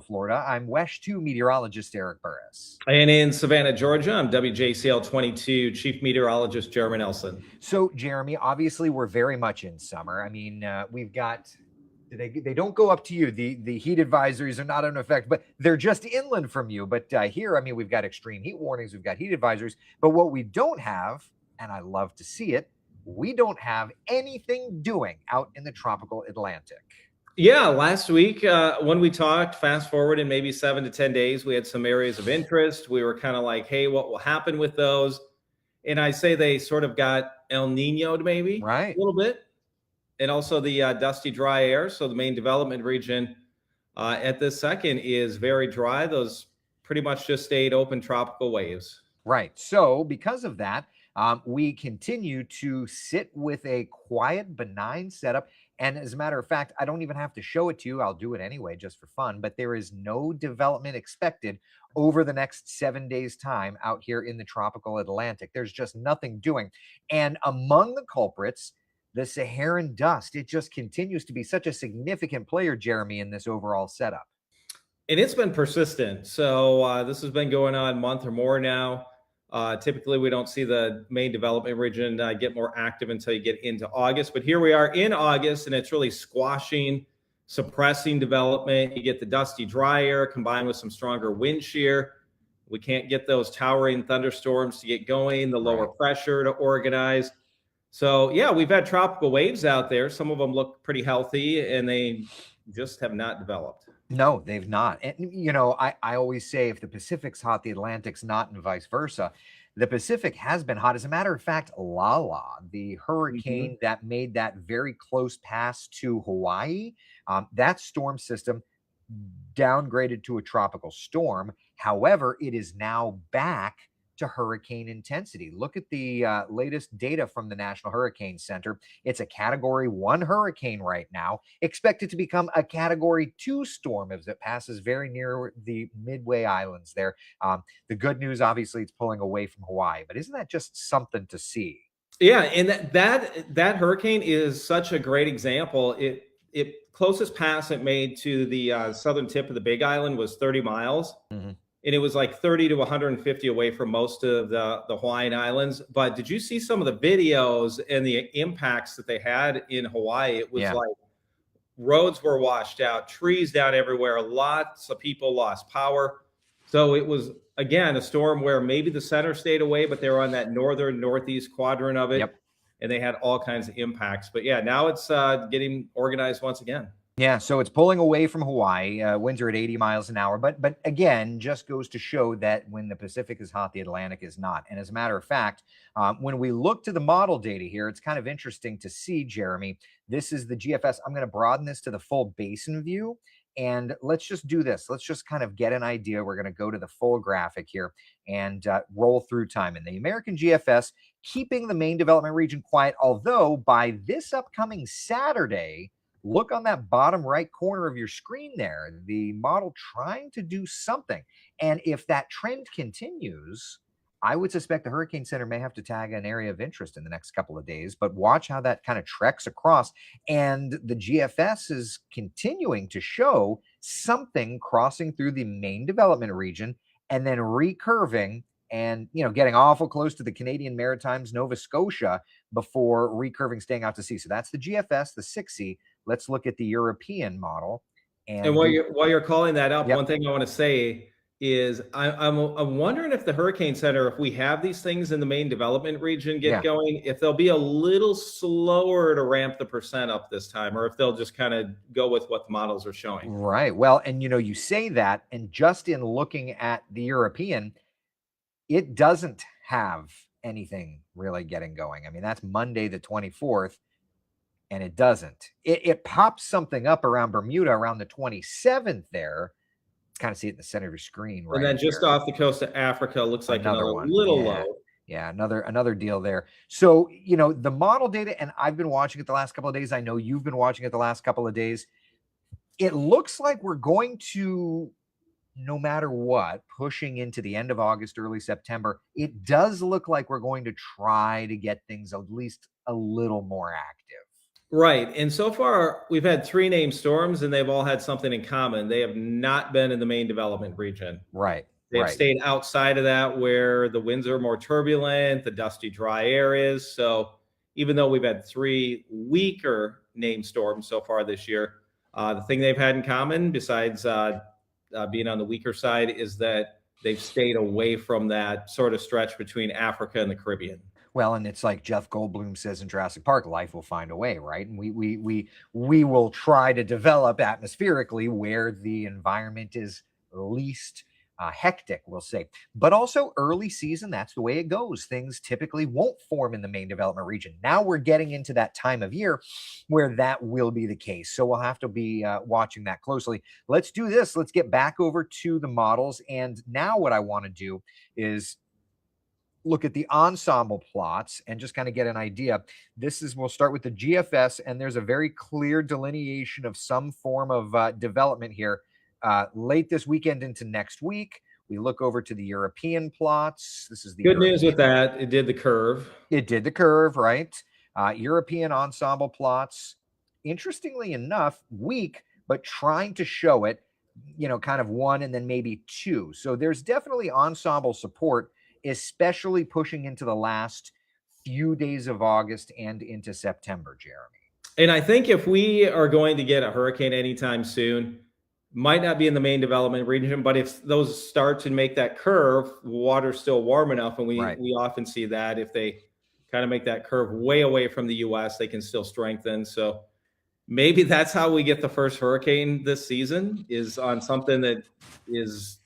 Florida, I'm WESH 2 meteorologist Eric Burris. And in Savannah, Georgia, I'm WJCL 22 Chief Meteorologist Jeremy Nelson. So, Jeremy, obviously we're very much in summer. I mean, we've got they don't go up to you. The heat advisories are not in effect, but they're just inland from you. But here, I mean, we've got extreme heat warnings, we've got heat advisories. But what we don't have, and I love to see it, we don't have anything doing out in the tropical Atlantic. Yeah, last week when we talked, fast forward in maybe 7 to 10 days, we had some areas of interest. We were kind of like, hey, what will happen with those? And I say they sort of got El Nino'd maybe Right. a little bit. And also the dusty, dry air. So the main development region at this second is very dry. Those pretty much just stayed open tropical waves. Right. So because of that, we continue to sit with a quiet, benign setup. And as a matter of fact, I don't even have to show it to you. I'll do it anyway, just for fun. But there is no development expected over the next 7 days' time out here in the tropical Atlantic. There's just nothing doing. And among the culprits, the Saharan dust, it just continues to be such a significant player, Jeremy, in this overall setup. And it's been persistent. So this has been going on a month or more now. Typically, we don't see the main development region get more active until you get into August. But here we are in August, and it's really squashing, suppressing development. You get the dusty, dry air combined with some stronger wind shear. We can't get those towering thunderstorms to get going, the lower pressure to organize. So, yeah, we've had tropical waves out there. Some of them look pretty healthy, and they just have not developed. No, they've not. And, you know, I always say if the Pacific's hot, the Atlantic's not, and vice versa. The Pacific has been hot. As a matter of fact, Lala, the hurricane that made that very close pass to Hawaii, that storm system downgraded to a tropical storm. However, it is now back to hurricane intensity. Look at the latest data from the National Hurricane Center. It's a Category 1 hurricane right now, expected to become a Category 2 storm as it passes very near the Midway Islands there. The good news, obviously, it's pulling away from Hawaii, but isn't that just something to see? Yeah, and that hurricane is such a great example. It closest pass it made to the southern tip of the Big Island was 30 miles. Mm-hmm. And it was like 30 to 150 away from most of the Hawaiian Islands. But did you see some of the videos and the impacts that they had in Hawaii? It was like roads were washed out, trees down everywhere, lots of people lost power. So it was, again, a storm where maybe the center stayed away, but they were on that northern, northeast quadrant of it. Yep. And they had all kinds of impacts. But yeah, now it's getting organized once again. Yeah, so it's pulling away from Hawaii. Winds are at 80 miles an hour. But again, just goes to show that when the Pacific is hot, the Atlantic is not. And as a matter of fact, when we look to the model data here, it's kind of interesting to see, Jeremy. This is the GFS. I'm going to broaden this to the full basin view. And let's just do this. Let's just kind of get an idea. We're going to go to the full graphic here and roll through time. And the American GFS keeping the main development region quiet, although by this upcoming Saturday, look on that bottom right corner of your screen there, the model trying to do something. And if that trend continues, I would suspect the Hurricane Center may have to tag an area of interest in the next couple of days, but watch how that kind of treks across. And the GFS is continuing to show something crossing through the main development region and then recurving and, you know, getting awful close to the Canadian Maritimes, Nova Scotia, before recurving, staying out to sea. So that's the GFS, the 6C. Let's look at the European model. And while you're calling that up, one thing I want to say is I'm wondering if the Hurricane Center, if we have these things in the main development region get going, if they'll be a little slower to ramp the percent up this time, or if they'll just kind of go with what the models are showing. Right. Well, and you know, you say that, and just in looking at the European, it doesn't have anything really getting going. I mean, that's Monday the 24th. And it doesn't. It pops something up around Bermuda around the 27th there. Kind of see it in the center of your screen, right? And then just off the coast of Africa, looks like another one. Little low. Yeah, another deal there. So, you know, the model data, and I've been watching it the last couple of days. I know you've been watching it the last couple of days. It looks like we're going to, no matter what, pushing into the end of August, early September, it does look like we're going to try to get things at least a little more active. Right. And so far, we've had three named storms, and they've all had something in common. They have not been in the main development region. Right, They have right. stayed outside of that where the winds are more turbulent, the dusty, dry air is. So even though we've had three weaker named storms so far this year, the thing they've had in common, besides being on the weaker side, is that they've stayed away from that sort of stretch between Africa and the Caribbean. Well, and it's like Jeff Goldblum says in Jurassic Park, life will find a way, right? And we will try to develop atmospherically where the environment is least hectic, we'll say. But also early season, that's the way it goes. Things typically won't form in the main development region. Now we're getting into that time of year where that will be the case. So we'll have to be watching that closely. Let's do this. Let's get back over to the models. And now what I want to do is look at the ensemble plots and just kind of get an idea. We'll start with the GFS, and there's a very clear delineation of some form of development here late this weekend into next week. We look over to the European plots. This is the Good news with that, it did the curve. It did the curve, right? European ensemble plots, interestingly enough, weak, but trying to show it, kind of one and then maybe two. So there's definitely ensemble support, especially pushing into the last few days of August and into September, Jeremy. And I think if we are going to get a hurricane anytime soon, might not be in the main development region, but if those start to make that curve, water's still warm enough, and we often see that if they kind of make that curve way away from the U.S., they can still strengthen. So maybe that's how we get the first hurricane this season, is on something that is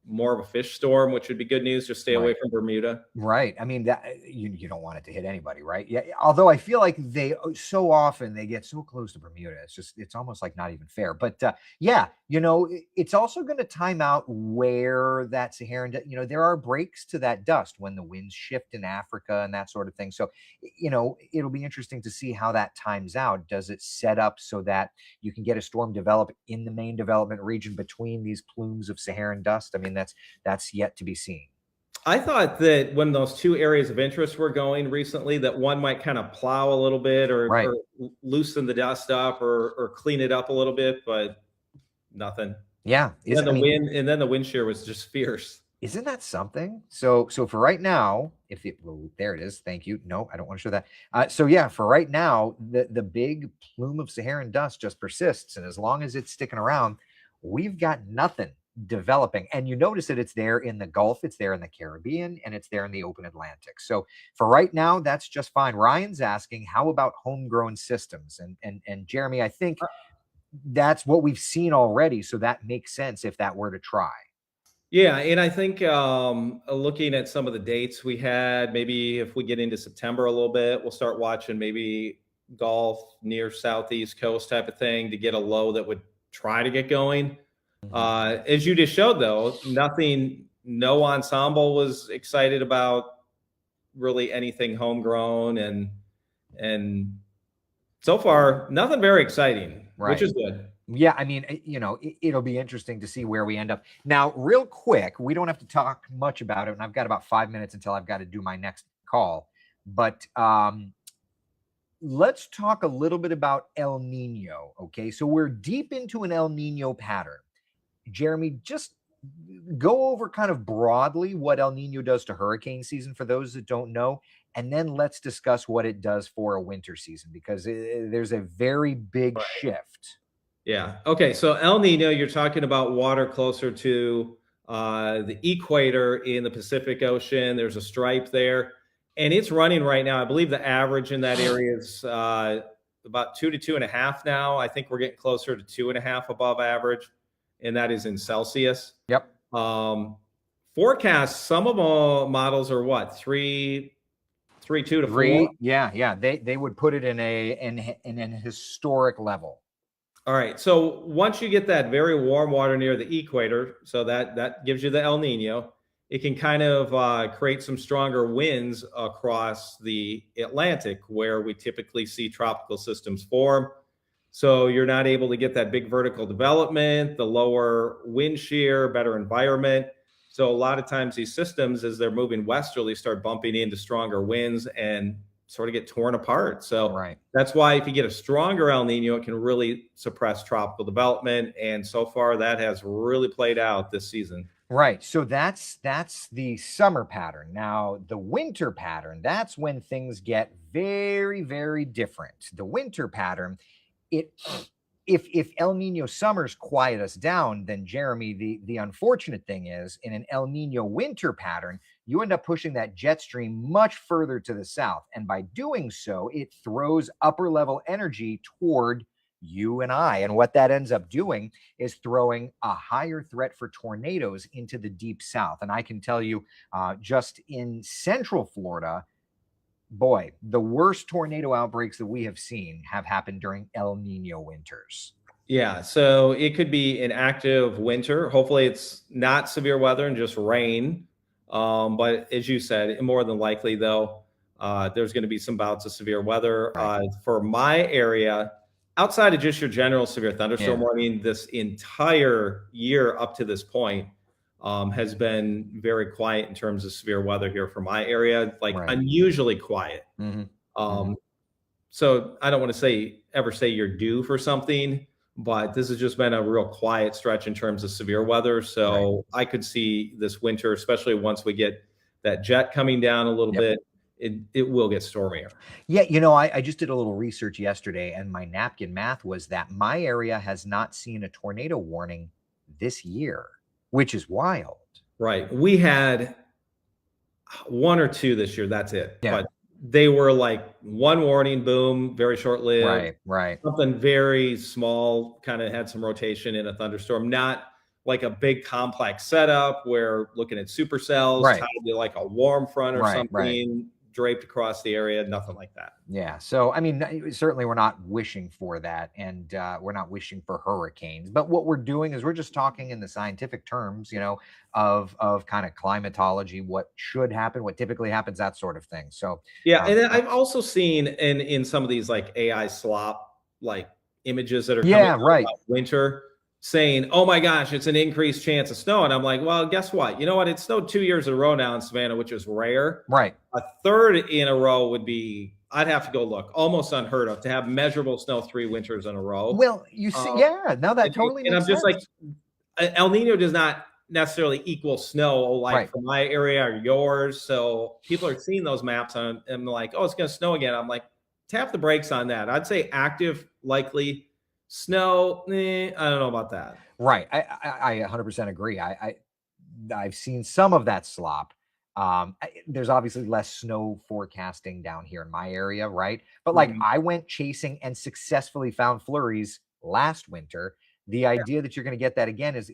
more of a fish storm, which would be good news. Just stay away from Bermuda. Right. I mean, that you don't want it to hit anybody, right? Yeah. Although I feel like they so often they get so close to Bermuda, it's almost like not even fair. But yeah, it's also going to time out where that Saharan, there are breaks to that dust when the winds shift in Africa and that sort of thing. So, it'll be interesting to see how that times out. Does it set up so that you can get a storm develop in the main development region between these plumes of Saharan dust? I mean, that's yet to be seen. I thought that when those two areas of interest were going recently, that one might kind of plow a little bit or loosen the dust up or clean it up a little bit, but nothing. Yeah. And then the wind shear was just fierce. Isn't that something? So for right now, there it is. Thank you. No, I don't want to show that. So yeah, for right now, the big plume of Saharan dust just persists. And as long as it's sticking around, we've got nothing developing. And you notice that it's there in the Gulf, it's there in the Caribbean, and it's there in the open Atlantic. So for right now, that's just fine. Ryan's asking, how about homegrown systems? And Jeremy, I think that's what we've seen already. So that makes sense if that were to try. Yeah, and I think looking at some of the dates we had, maybe if we get into September a little bit, we'll start watching maybe Gulf near Southeast coast type of thing to get a low that would try to get going. As you just showed, though, no ensemble was excited about really anything homegrown, and so far nothing very exciting, which is good. Yeah, I mean, it'll be interesting to see where we end up. Now, real quick, we don't have to talk much about it, and I've got about 5 minutes until I've got to do my next call. But let's talk a little bit about El Nino. Okay, so we're deep into an El Nino pattern. Jeremy, just go over kind of broadly what El Nino does to hurricane season for those that don't know, and then let's discuss what it does for a winter season, because there's a very big shift. Yeah. Okay. So El Nino, you're talking about water closer to the equator in the Pacific Ocean. There's a stripe there, and it's running right now. I believe the average in that area is about 2 to 2.5 now. I think we're getting closer to 2.5 above average, and that is in Celsius. Yep. Forecasts, some of the models are what, 3.2 to 4? Yeah. They would put it in an historic level. All right. So once you get that very warm water near the equator, so that gives you the El Nino, it can kind of create some stronger winds across the Atlantic, where we typically see tropical systems form. So you're not able to get that big vertical development, the lower wind shear, better environment. So a lot of times these systems, as they're moving westerly, start bumping into stronger winds, and sort of get torn apart. So Right. that's why if you get a stronger El Nino, it can really suppress tropical development. And so far, that has really played out this season. Right. So that's the summer pattern. Now, the winter pattern, that's when things get very, very different. The winter pattern, it if El Nino summers quiet us down, then Jeremy, the unfortunate thing is in an El Nino winter pattern, you end up pushing that jet stream much further to the south. And by doing so, it throws upper level energy toward you and I. And what that ends up doing is throwing a higher threat for tornadoes into the deep south. And I can tell you, just in central Florida, boy, the worst tornado outbreaks that we have seen have happened during El Nino winters. Yeah, so it could be an active winter. Hopefully, it's not severe weather and just rain. But as you said, more than likely, though, there's going to be some bouts of severe weather. Right. For my area, outside of just your general severe thunderstorm Yeah. warning, this entire year up to this point has been very quiet in terms of severe weather here for my area, like Right. unusually quiet. Mhm. Um, so I don't want to ever say you're due for something, but this has just been a real quiet stretch in terms of severe weather. So I could see this winter, especially once we get that jet coming down a little Yep. bit, it will get stormier. Yeah, I just did a little research yesterday, and my napkin math was that my area has not seen a tornado warning this year, which is wild. Right. We had one or two this year. That's it. Yeah. But they were like one warning, boom, very short lived. Right, right. Something very small, kind of had some rotation in a thunderstorm, not like a big complex setup where looking at supercells Right. tied to like a warm front or Right, something right. draped across the area, nothing like that. Yeah. So, I mean, certainly we're not wishing for that, and we're not wishing for hurricanes. But what we're doing is we're just talking in the scientific terms, of kind of climatology, what should happen, what typically happens, that sort of thing. So, Yeah, um, and then I've also seen in some of these like AI slop like images that are coming yeah, out right, about winter saying, "Oh my gosh, it's an increased chance of snow." And I'm like, "Well, guess what? You know what? It snowed 2 years in a row now in Savannah, which is rare. right. A third in a row would be I'd have to go look, almost unheard of to have measurable snow 3 winters in a row." Well, you see, Um, yeah, now that and totally and makes I'm just like sense. El Nino does not necessarily equal snow like Right. for my area or yours. So people are seeing those maps and like, oh, it's going to snow again. I'm like, tap the brakes on that. I'd say active, likely snow. I don't know about that. Right. I 100% agree. I've seen some of that slop. There's obviously less snow forecasting down here in my area, right? But like Mhm. I went chasing and successfully found flurries last winter. The idea that you're going to get that again is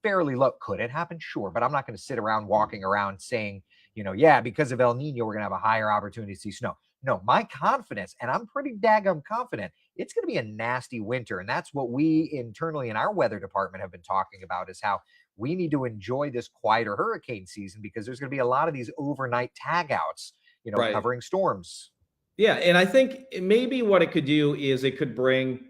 fairly low. Could it happen? Sure, but I'm not going to sit around walking around saying, yeah, because of El Nino, we're going to have a higher opportunity to see snow. No, my confidence, and I'm pretty daggum confident, it's going to be a nasty winter. And that's what we internally in our weather department have been talking about is how we need to enjoy this quieter hurricane season because there's going to be a lot of these overnight tagouts, Right. covering storms. Yeah. And I think maybe what it could do is it could bring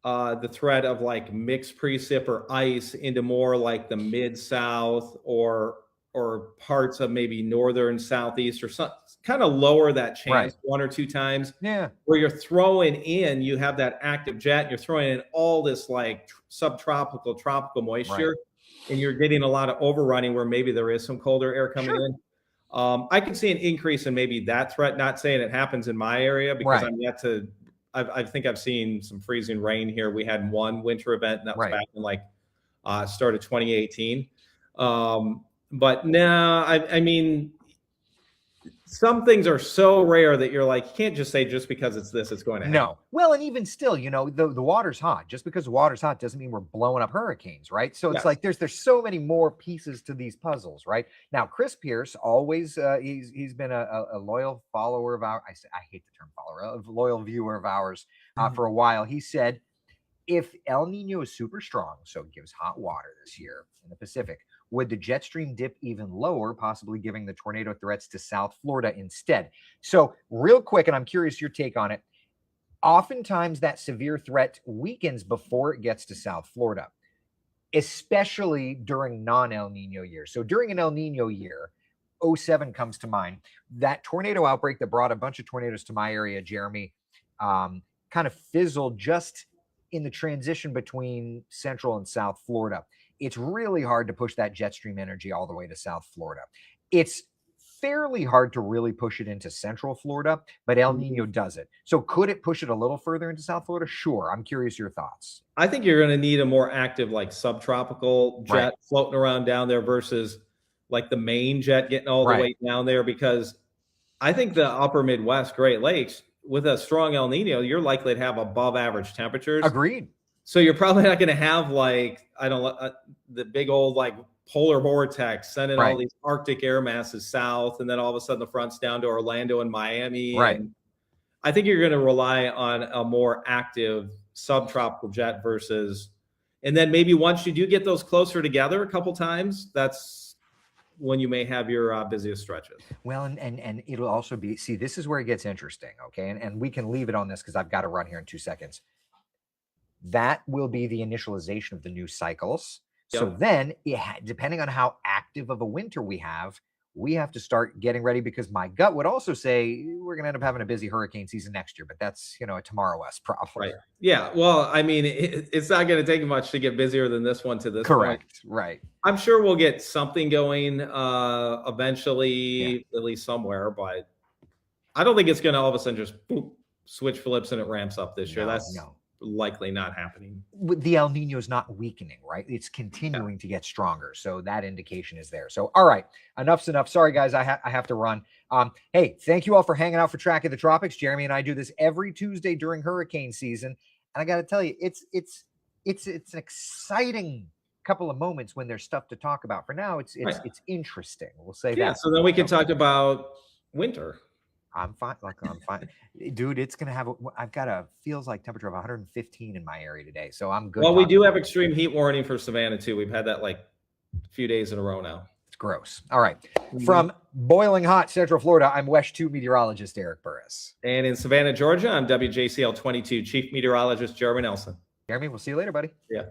the threat of like mixed precip or ice into more like the mid south or parts of maybe northern southeast or some kind of lower that Right. chance 1 or 2 times Yeah. where you're throwing in, you have that active jet, and you're throwing in all this like subtropical, tropical Right. moisture, and you're getting a lot of overrunning where maybe there is some colder air coming Sure. in. I could see an increase in maybe that threat. Not saying it happens in my area because Right. I'm yet to. I think I've seen some freezing rain here. We had one winter event, and that was Right. back in like start of 2018. But no, I mean, some things are so rare that you're like, you can't just say just because it's this, it's going to happen. No. Well, and even still, the water's hot. Just because the water's hot doesn't mean we're blowing up hurricanes, right? So it's Yes. like there's so many more pieces to these puzzles, right? Now, Chris Pierce always he's been a loyal follower of I hate the term follower, a loyal viewer of ours Mhm. for a while. He said if El Nino is super strong, so it gives hot water this year in the Pacific, would the jet stream dip even lower, possibly giving the tornado threats to South Florida instead? So, real quick, and I'm curious your take on it. Oftentimes, that severe threat weakens before it gets to South Florida, especially during non El Nino years. So, during an El Nino year, '07 comes to mind. That tornado outbreak that brought a bunch of tornadoes to my area, Jeremy, kind of fizzled just in the transition between Central and South Florida. It's really hard to push that jet stream energy all the way to South Florida. It's fairly hard to really push it into Central Florida, but El Nino does it. So could it push it a little further into South Florida? Sure. I'm curious your thoughts. I think you're going to need a more active, like subtropical jet floating around down there versus like the main jet getting all the way down there, because I think the upper Midwest, Great Lakes, with a strong El Nino, you're likely to have above average temperatures. Agreed. So you're probably not going to have like, I don't know, the big old like polar vortex sending all these Arctic air masses south, and then all of a sudden the front's down to Orlando and Miami. Right. And I think you're going to rely on a more active subtropical jet versus, and then maybe once you do get those closer together a couple times, that's when you may have your busiest stretches. Well, and it'll also be, see, this is where it gets interesting. Okay. And we can leave it on this because I've got to run here in 2 seconds. That will be the initialization of the new cycles. Yep. So then, depending on how active of a winter we have to start getting ready, because my gut would also say we're going to end up having a busy hurricane season next year, but that's, a tomorrow-esque problem. Right. Yeah. Well, I mean, it's not going to take much to get busier than this one to this Correct. point. Right. I'm sure we'll get something going eventually, at least somewhere, but I don't think it's going to all of a sudden just switch flips and it ramps up this year. That's likely not happening. The El Nino is not weakening, right? It's continuing to get stronger. So that indication is there. So, all right, enough's enough. Sorry, guys, I have to run. Hey, thank you all for hanging out for Track of the Tropics. Jeremy and I do this every Tuesday during hurricane season. And I got to tell you, it's an exciting couple of moments when there's stuff to talk about. For now, it's interesting. We'll say that. Yeah, so then we can talk about winter. I'm fine. I'm fine. Dude, it's going to have, I've got feels like temperature of 115 in my area today. So I'm good. Well, we do have extreme heat warning for Savannah too. We've had that like a few days in a row now. It's gross. All right. From boiling hot Central Florida, I'm WESH 2 meteorologist Eric Burris. And in Savannah, Georgia, I'm WJCL 22 Chief Meteorologist Jeremy Nelson. Jeremy, we'll see you later, buddy. Yeah.